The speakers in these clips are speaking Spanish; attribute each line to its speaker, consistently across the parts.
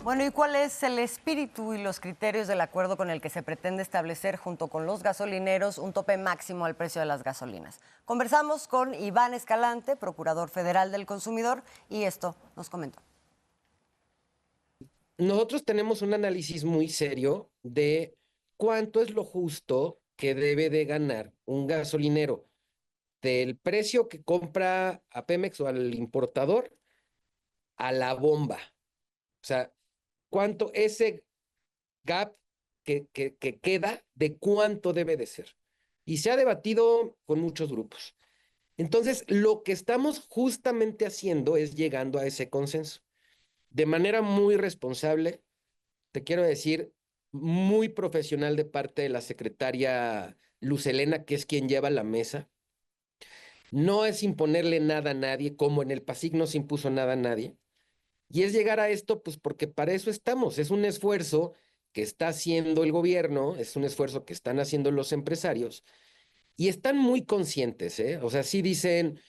Speaker 1: Bueno, ¿y cuál es el espíritu y los criterios del acuerdo con el que se pretende establecer junto con los gasolineros un tope máximo al precio de las gasolinas? Conversamos con Iván Escalante, Procurador Federal del Consumidor, y esto nos comentó.
Speaker 2: Nosotros tenemos un análisis muy serio de cuánto es lo justo que debe de ganar un gasolinero del precio que compra a Pemex o al importador a la bomba. O sea, cuánto ese gap que queda de cuánto debe de ser. Y se ha debatido con muchos grupos. Entonces, lo que estamos justamente haciendo es llegando a ese consenso. De manera muy responsable, te quiero decir, muy profesional de parte de la secretaria Luz Helena, que es quien lleva la mesa. No es imponerle nada a nadie, como en el PASIC no se impuso nada a nadie. Y es llegar a esto, pues porque para eso estamos. Es un esfuerzo que está haciendo el gobierno, es un esfuerzo que están haciendo los empresarios y están muy conscientes, ¿eh? O sea, sí dicen,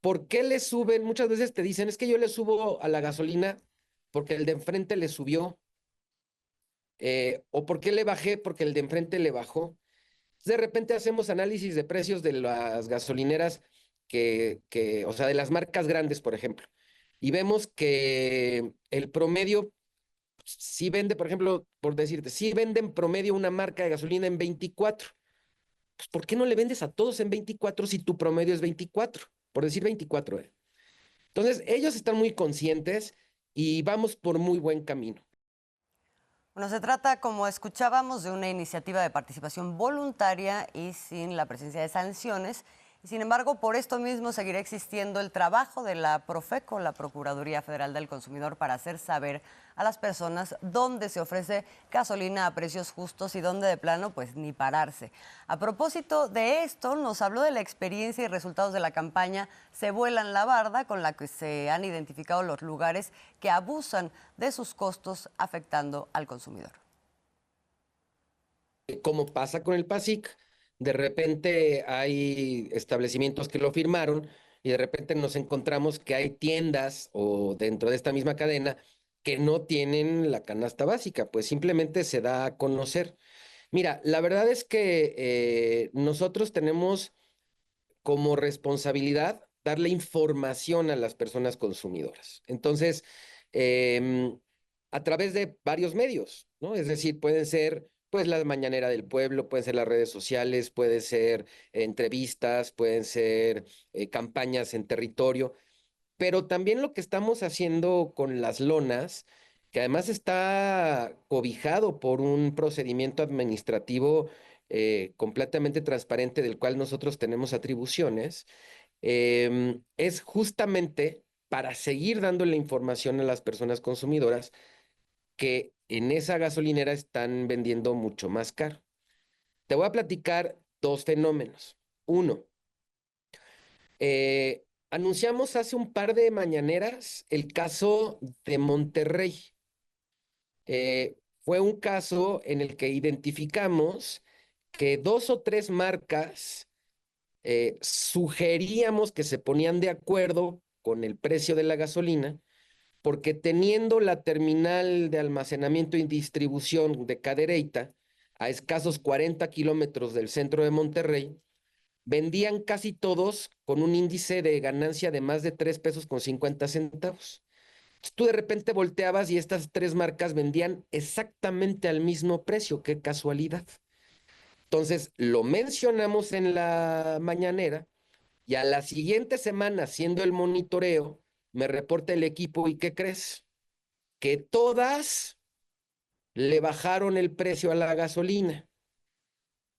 Speaker 2: ¿por qué le suben? Muchas veces te dicen, es que yo le subo a la gasolina porque el de enfrente le subió, o ¿por qué le bajé? Porque el de enfrente le bajó. De repente hacemos análisis de precios de las gasolineras o sea, de las marcas grandes, por ejemplo, y vemos que el promedio sí vende, por ejemplo, por decirte, sí vende en promedio una marca de gasolina en 24. Pues, ¿por qué no le vendes a todos en 24 si tu promedio es 24? Por decir 24, ¿eh? Entonces, ellos están muy conscientes y vamos por muy buen camino.
Speaker 1: Bueno, se trata, como escuchábamos, de una iniciativa de participación voluntaria y sin la presencia de sanciones. Y sin embargo, por esto mismo seguirá existiendo el trabajo de la Profeco, la Procuraduría Federal del Consumidor, para hacer saber a las personas dónde se ofrece gasolina a precios justos y dónde de plano, pues ni pararse. A propósito de esto, nos habló de la experiencia y resultados de la campaña Se vuelan la barda, con la que se han identificado los lugares que abusan de sus costos afectando al consumidor.
Speaker 2: Como pasa con el PASIC, de repente hay establecimientos que lo firmaron y de repente nos encontramos que hay tiendas o dentro de esta misma cadena que no tienen la canasta básica, pues simplemente se da a conocer. Mira, la verdad es que nosotros tenemos como responsabilidad darle información a las personas consumidoras. Entonces, em, a través de varios medios, ¿no? Es decir, pueden ser, pues, la mañanera del pueblo, pueden ser las redes sociales, pueden ser entrevistas, pueden ser campañas en territorio, pero también lo que estamos haciendo con las lonas, que además está cobijado por un procedimiento administrativo completamente transparente del cual nosotros tenemos atribuciones, es justamente para seguir dándole información a las personas consumidoras que en esa gasolinera están vendiendo mucho más caro. Te voy a platicar dos fenómenos. Uno, anunciamos hace un par de mañaneras el caso de Monterrey. Fue un caso en el que identificamos que dos o tres marcas sugeríamos que se ponían de acuerdo con el precio de la gasolina, porque teniendo la terminal de almacenamiento y distribución de Cadereyta a escasos 40 kilómetros del centro de Monterrey, vendían casi todos con un índice de ganancia de más de 3 pesos con 50 centavos. Entonces, tú de repente volteabas y estas tres marcas vendían exactamente al mismo precio. ¡Qué casualidad! Entonces, lo mencionamos en la mañanera y a la siguiente semana, haciendo el monitoreo, me reporta el equipo y ¿qué crees? Que todas le bajaron el precio a la gasolina.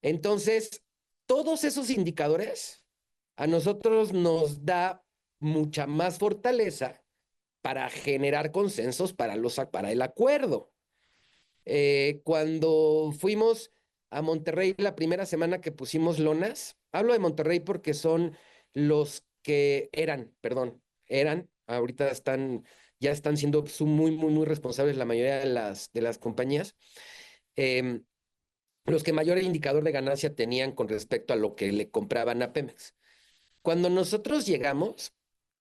Speaker 2: Entonces, todos esos indicadores a nosotros nos da mucha más fortaleza para generar consensos para el acuerdo. Cuando fuimos a Monterrey la primera semana que pusimos lonas, hablo de Monterrey porque son los que eran, ahorita ya están siendo muy, muy, muy responsables la mayoría de las compañías, eh, los que mayor indicador de ganancia tenían con respecto a lo que le compraban a Pemex. Cuando nosotros llegamos,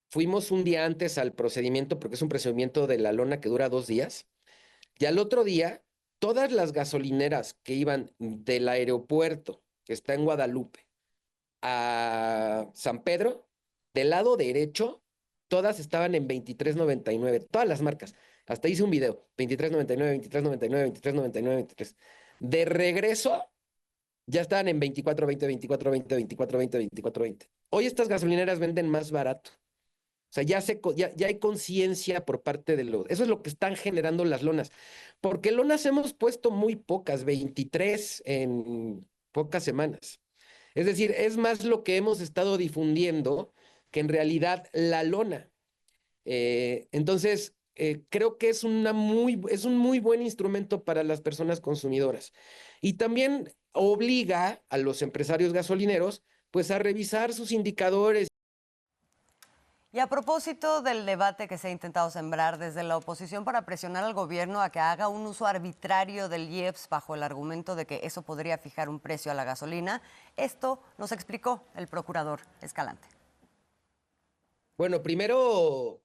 Speaker 2: fuimos un día antes al procedimiento, porque es un procedimiento de la lona que dura 2 días. Y al otro día, todas las gasolineras que iban del aeropuerto, que está en Guadalupe, a San Pedro, del lado derecho, todas estaban en 23.99, todas las marcas. Hasta hice un video, 23.99, 23.99, 23.99, 23. De regreso, ya estaban en 24.20, 24.20, 24.20, 24.20. Hoy estas gasolineras venden más barato. O sea, ya hay conciencia por parte de los... Eso es lo que están generando las lonas. Porque lonas hemos puesto muy pocas, 23 en pocas semanas. Es decir, es más lo que hemos estado difundiendo que en realidad la lona. Entonces, creo que es un muy buen instrumento para las personas consumidoras. Y también obliga a los empresarios gasolineros pues a revisar sus indicadores.
Speaker 1: Y a propósito del debate que se ha intentado sembrar desde la oposición para presionar al gobierno a que haga un uso arbitrario del IEPS bajo el argumento de que eso podría fijar un precio a la gasolina, esto nos explicó el procurador Escalante.
Speaker 2: Bueno, primero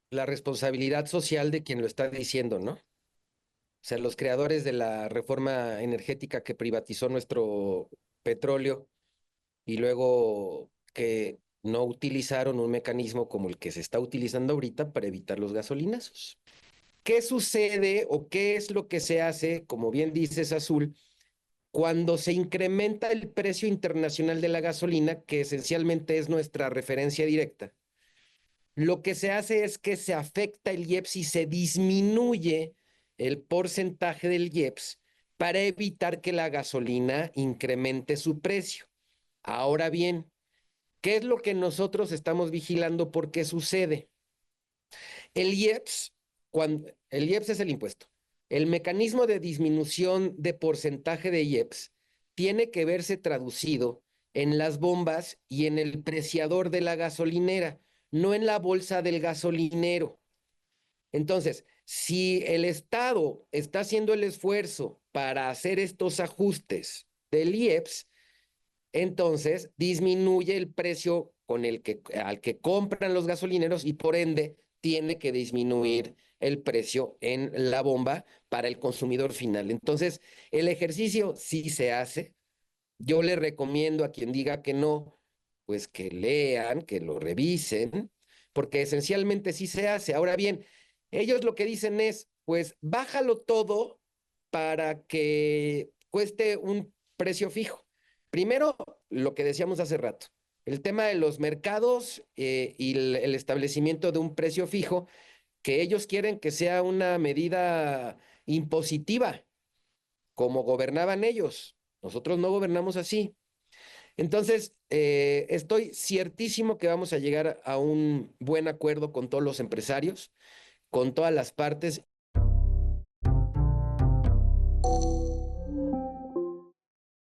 Speaker 2: la responsabilidad social de quien lo está diciendo, ¿no? O sea, los creadores de la reforma energética que privatizó nuestro petróleo y luego que no utilizaron un mecanismo como el que se está utilizando ahorita para evitar los gasolinazos. ¿Qué sucede o qué es lo que se hace, como bien dices, Azul, cuando se incrementa el precio internacional de la gasolina, que esencialmente es nuestra referencia directa? Lo que se hace es que se afecta el IEPS y se disminuye el porcentaje del IEPS para evitar que la gasolina incremente su precio. Ahora bien, ¿qué es lo que nosotros estamos vigilando? ¿Por qué sucede? El IEPS, el IEPS es el impuesto. El mecanismo de disminución de porcentaje de IEPS tiene que verse traducido en las bombas y en el preciador de la gasolinera, no en la bolsa del gasolinero. Entonces, si el Estado está haciendo el esfuerzo para hacer estos ajustes del IEPS, entonces disminuye el precio al que compran los gasolineros y por ende tiene que disminuir el precio en la bomba para el consumidor final. Entonces, el ejercicio sí se hace. Yo le recomiendo a quien diga que no, pues que lean, que lo revisen, porque esencialmente sí se hace. Ahora bien, ellos lo que dicen es, pues bájalo todo para que cueste un precio fijo. Primero, lo que decíamos hace rato, el tema de los mercados y el establecimiento de un precio fijo, que ellos quieren que sea una medida impositiva, como gobernaban ellos. Nosotros no gobernamos así. Entonces, estoy ciertísimo que vamos a llegar a un buen acuerdo con todos los empresarios, con todas las partes.